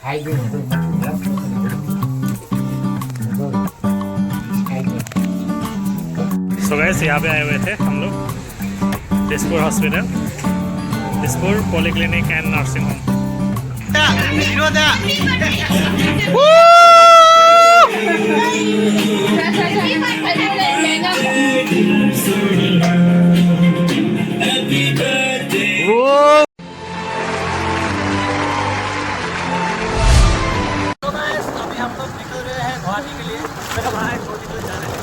So guys यहाँ पे आए हुए थे हम लोग Dispur hospital, Dispur polyclinic and nursing home. अभी हम लोग निकल रहे हैं गुवाहाटी के लिए। मेरा भाई छोटी के लिए जा रहे हैं।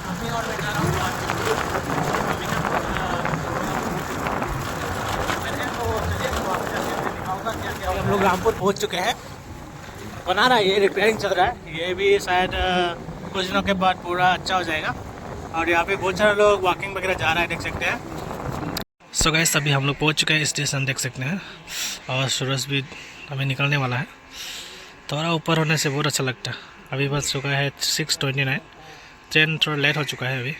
मम्मी और मैं जा रहा हूँ गुवाहाटी। हम लोग रामपुर पहुँच चुके हैं। बना रहा है, ये रिपेयरिंग चल रहा है। ये भी शायद कुछ दिनों के बाद पूरा अच्छा हो जाएगा। और यहाँ पे बहुत सारे लोग वॉकिंग वगैरह जा रहा है, देख सकते हैं। सो गाइस अभी हम लोग पहुँच चुके हैं स्टेशन, देख सकते हैं। और सूरज भी हमें निकलने वाला है। थोड़ा ऊपर होने से बहुत अच्छा लगता है। अभी बस चुका है 6:29। ट्रेन थोड़ा लेट हो चुका है अभी।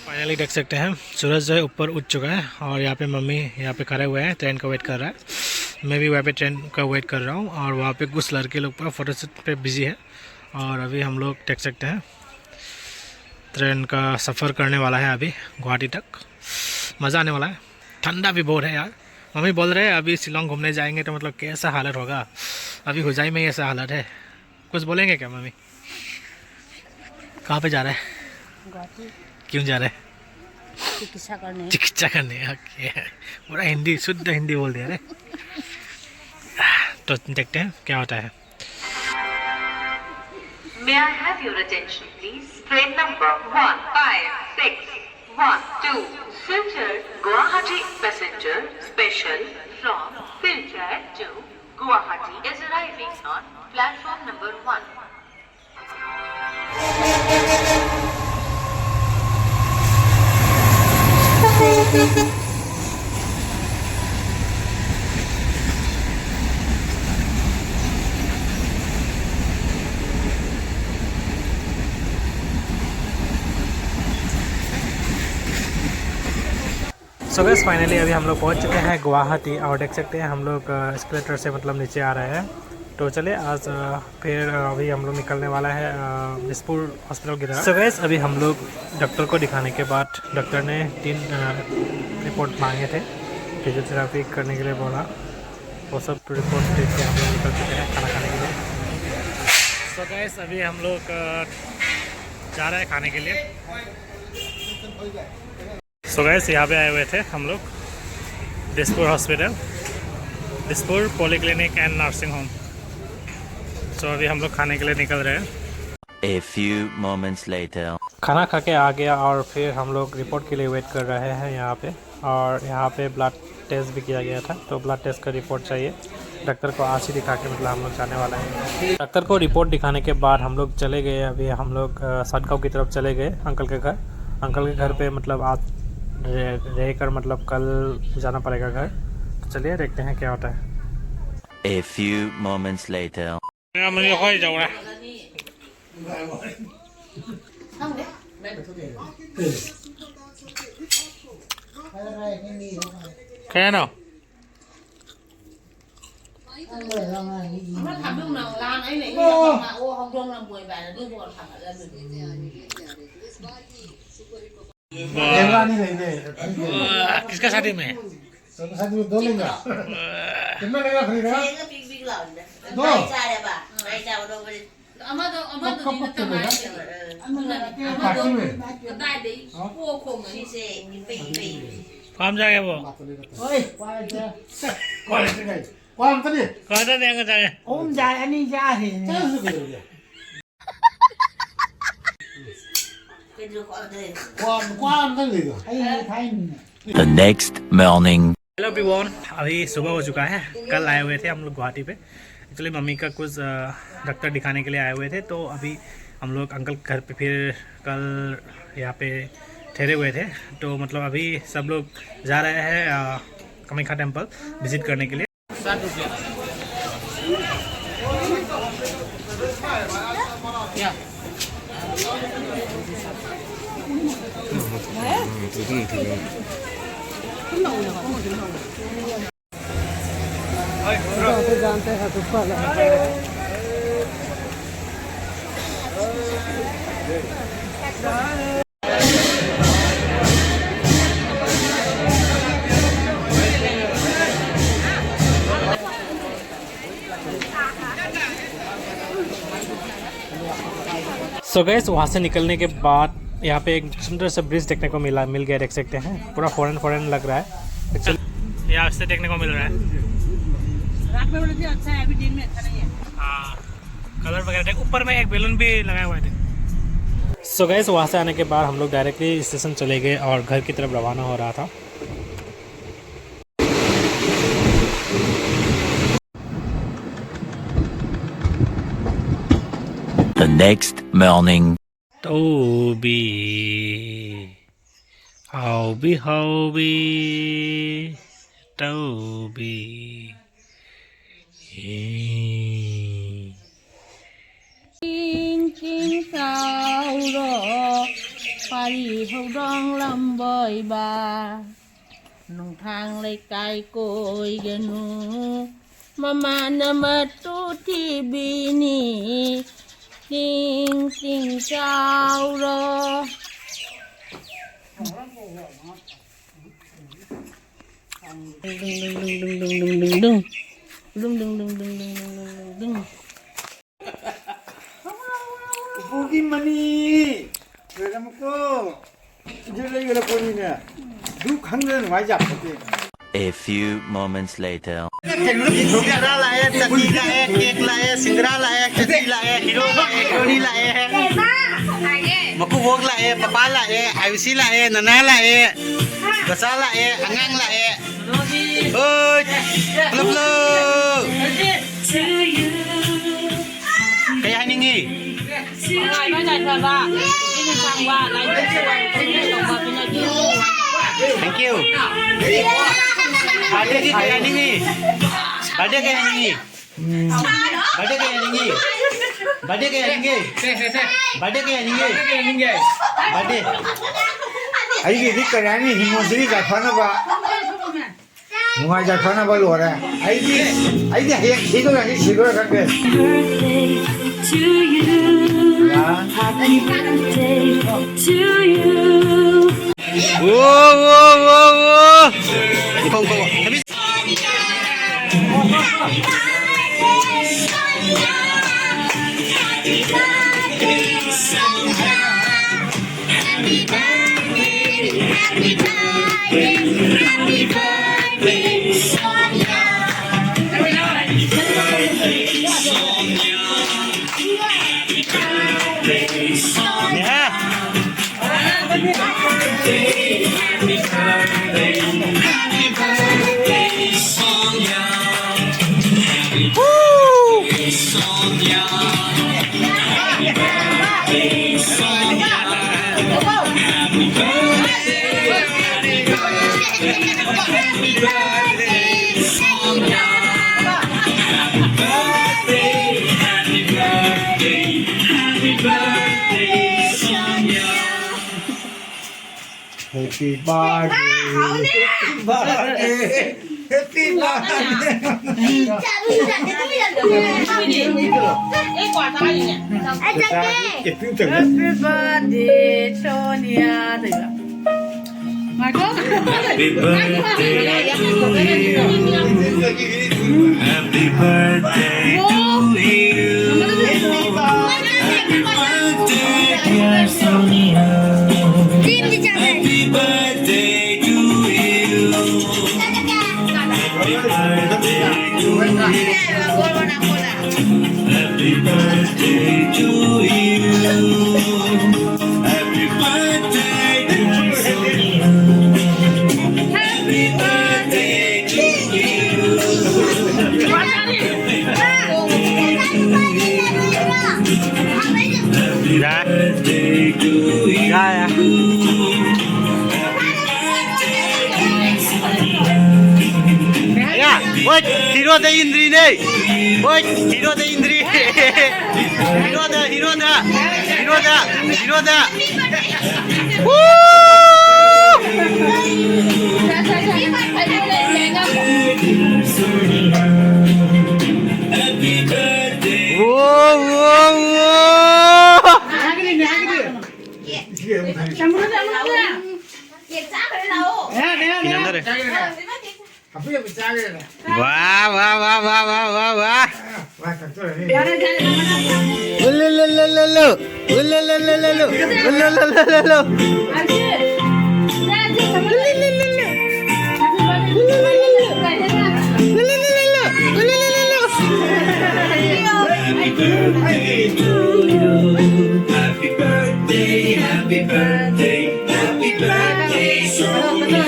फाइनली देख सकते हैं सूरज जो है ऊपर उठ चुका है। और यहाँ पे मम्मी यहाँ पे खड़े हुए हैं, ट्रेन का वेट कर रहा है। मैं भी वहाँ पे ट्रेन का वेट कर रहा हूँ। और वहाँ पे कुछ लड़के लोग पूरा फोटोशूट पे बिजी है। और अभी हम लोग देख सकते हैं ट्रेन का सफ़र करने वाला है अभी गुवाहाटी तक। मज़ा आने वाला है। ठंडा भी बहुत है यार। मम्मी बोल रहे हैं अभी शिलोंग घूमने जाएंगे तो मतलब कैसा हालत होगा। अभी हुजाई में ही ऐसा हालत है। कुछ बोलेंगे क्या मम्मी? कहाँ पे जा रहे हैं? गुवाहाटी। क्यों जा रहे हैं? चिकित्सा करने। चिकित्सा करने। ओके, पूरा हिंदी, शुद्ध हिंदी बोल दिया रे। तो देखते हैं क्या होता है। May I have your attention, please? Train number 156112, Silchar Guwahati passenger special from Silchar to Guwahati is arriving on platform number 1. So guys finally अभी हम लोग पहुंच चुके हैं गुवाहाटी। और देख सकते हैं हम लोग एस्केलेटर से मतलब नीचे आ रहे हैं। तो चले आज फिर अभी हम लोग निकलने वाला है दिसपुर हॉस्पिटल की तरफ। सो गाइस अभी हम लोग डॉक्टर को दिखाने के बाद डॉक्टर ने 3 रिपोर्ट मांगे थे, फिजियोथेरेपी करने के लिए बोला। वो सब रिपोर्ट देख के हम लोग निकल चुके हैं खाना खाने के लिए। सो गाइस अभी हम लोग जा रहे हैं खाने के लिए। सो गाइस यहाँ पे आए हुए थे हम लोग Dispur hospital, Dispur polyclinic and nursing home. So अभी हम लोग खाने के लिए निकल रहे हैं। A few moments later. खाना खा के आ गया और फिर हम लोग रिपोर्ट के लिए वेट कर रहे हैं यहाँ पे। और यहाँ पे ब्लड टेस्ट भी किया गया था, तो ब्लड टेस्ट का रिपोर्ट चाहिए। डॉक्टर को आज ही दिखा के मतलब हम लोग जाने वाला है। डॉक्टर को रिपोर्ट दिखाने के बाद हम लोग चले गए। अभी हम लोग सातगांव की तरफ चले गए अंकल के घर। अंकल के घर पे मतलब आज रह कर मतलब कल जाना पड़ेगा घर। तो चलिए देखते हैं क्या होता है। A few moments later. क्या ना किसका शादी में? शादी में 2 लेंगे। कितना लेगा खरीदेगा? 2। काम जाएगा वो। कौन तो नहीं? कौन सा देंगे जाए? ओम जाए नहीं जा रहे हैं। कौन तो नहीं? The next morning. Hello everyone, अभी सुबह हो चुका है। कल आए हुए थे हम लोग गुवाहाटी पे। एक्चुअली मम्मी का कुछ डॉक्टर दिखाने के लिए आए हुए थे। तो अभी हम लोग अंकल के घर पे फिर कल यहाँ पे ठहरे हुए थे। तो मतलब अभी सब लोग जा रहे हैं कामाख्या टेम्पल विजिट करने के लिए। 7 रुपया जानते हैं पुष्पा सो गैस वहाँ से निकलने के बाद यहाँ पे एक सुंदर सा ब्रिज देखने को मिल गया, देख सकते हैं। पूरा फॉरेन लग रहा है। एक्चुअली यहाँ से देखने को मिल रहा है। रात में बोले अच्छा है, अभी दिन में अच्छा नहीं है। हाँ, कलर वगैरह देख, ऊपर में एक बैलून भी लगाया हुआ है। सो गैस वहाँ से आने के बाद हम लोग डायरेक्टली स्टेशन चले गए और घर की तरफ रवाना हो रहा था। The next morning. Toby, Toby, Toby. Kinh kinh sao rồi, phải hậu đong làm bơi bà, nông thang lấy cây cối gần nu, mama nama tu thi bini, kinh kinh sao rồi. Đừng. Bugi mani, kita muka, jadi kita puni ni, duk hanggan wajib pun. A few moments later. छोटा लाए, चटनी लाए, cake लाए, सिंगरा लाए, चटनी लाए, hero लाए, Tony लाए, मक्कू भोग लाए, पपा लाए, आयुषी लाए, नना लाए, बसा लाए, अंगांग लाए, ओए, लब लब, kayak ini, thank you. Ada di kayak ini, ada kayak ini, ada kayak ini, ada kayak ini, ada kayak ini, ada. Ayo kita kerana ni himosri jatuhana ba, mungai jatuhana ba luar. Ayo dia hidup lagi hidup lagi. To you, happy birthday to you. Wow. Không. Happy birthday, happy birthday, Sonia. Happy birthday to you. Happy birthday to you. Happy birthday, dear Sonia. Happy birthday to you. Happy birthday to you. Happy birthday to you. Happy birthday, dear Sonia. Happy birthday to you. Birthday to you. Ya, buat hero the Indri nih. Buat hero the Indri. Hero the. Woo! वाह वाह वाह वाह वाह वाह वाह Wah, tentu ini. जा रहे उल्लू लल्लू लल्लू उल्लू लल्लू लल्लू उल्लू लल्लू लल्लू अर्जी अर्जी समझ ले Happy birthday, happy birthday, happy birthday, Sonia.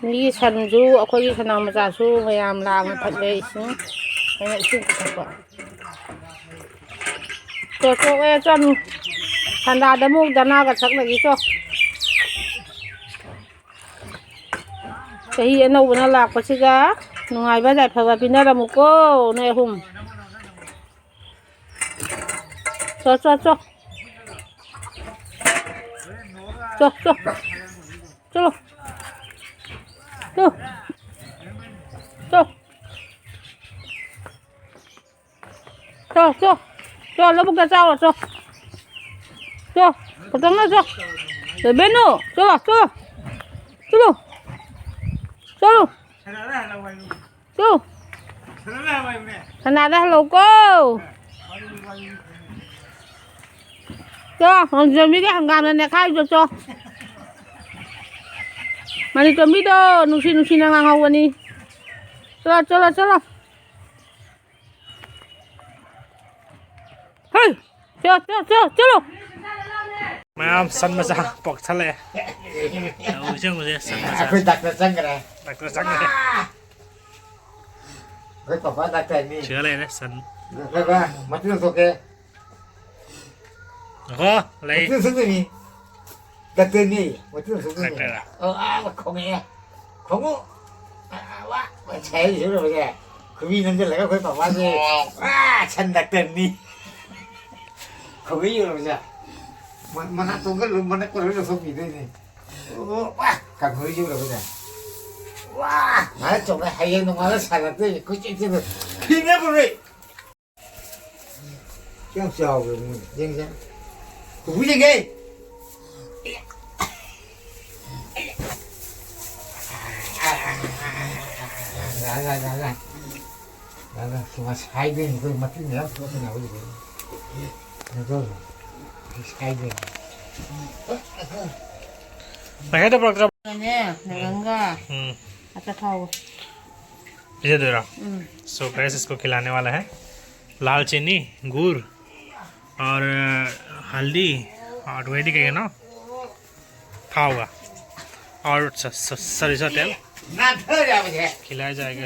이 산주 아코기 산나무 자수 그냥 라면 팥에 있음 그냥 있음 그거 저쪽에 좀 산다다 목 다나가 saklagi cho Kahi anauba na lakpasiga nungayba jaifaba pinaramuko na hum cho chलो nó bục ra sao rồi cho có tăng nó cho để bên nữa cho thằng nào đó lô cô cho giờ mấy cái hàng gam này khai cho mà đi cho mấy đó nụ xin đang ăn hầu đi cho hey चलो मैं आप सन मजा पक थले मुझे सन मजा Aku tak terceng kira. Doctor संग है Kau papa tak terceng ni. ชื้อเลยนะसन Kau mati tu soke. โอ้โหอะไร Mati tu soke ni. Kata ni, mati tu soke ni. Kata lah. Kau ni, kau wah, cai je tu betul. Kau ni nanti lagi kau papa ni. Chan tak terceng ni. Kau ni tu betul. Mana tunggal lu mana kau lu soke ni. Wah, kau ni tu betul. Wah, mana coba hayang nunggu salat tu, kau cakap tu, kena boleh. Yang siapa ni? Yang siapa? Kau punya ke? Dah, semua side ni, kau mati ni lah, kau kena boleh. Betul, side ni. मैं कहता programme 네 내가 아까 타고 इसे दे रहा सो gas इसको खिलाने वाला है लाल चीनी गुड़ और हल्दी और वेदी के ना खाओगा और सरिसा तेल ना धर जा मुझे. खिलाया जाएगा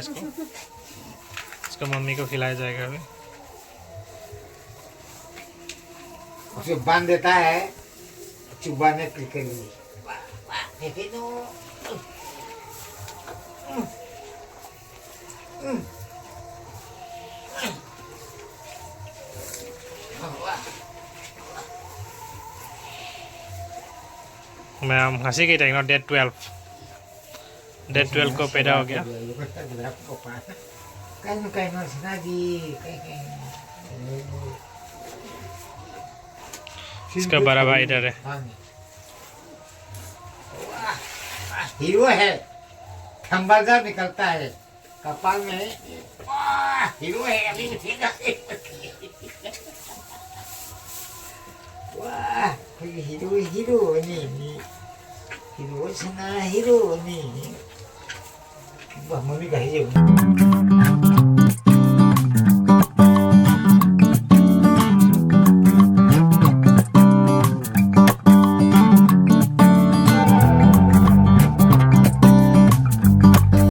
इसको मम्मी को खिलाया जाएगा अभी उसे बांध देता है, चुबाने के लिए. मैं हंसी की टाइम डेट 12 को पैदा हो गया इसका बड़ा भाई इधर है हीरो है, खंबाजार निकलता है कपाल में. हीरो है अभी वाह, hero ni hero sana hero ni. Wah, mami kah hijau.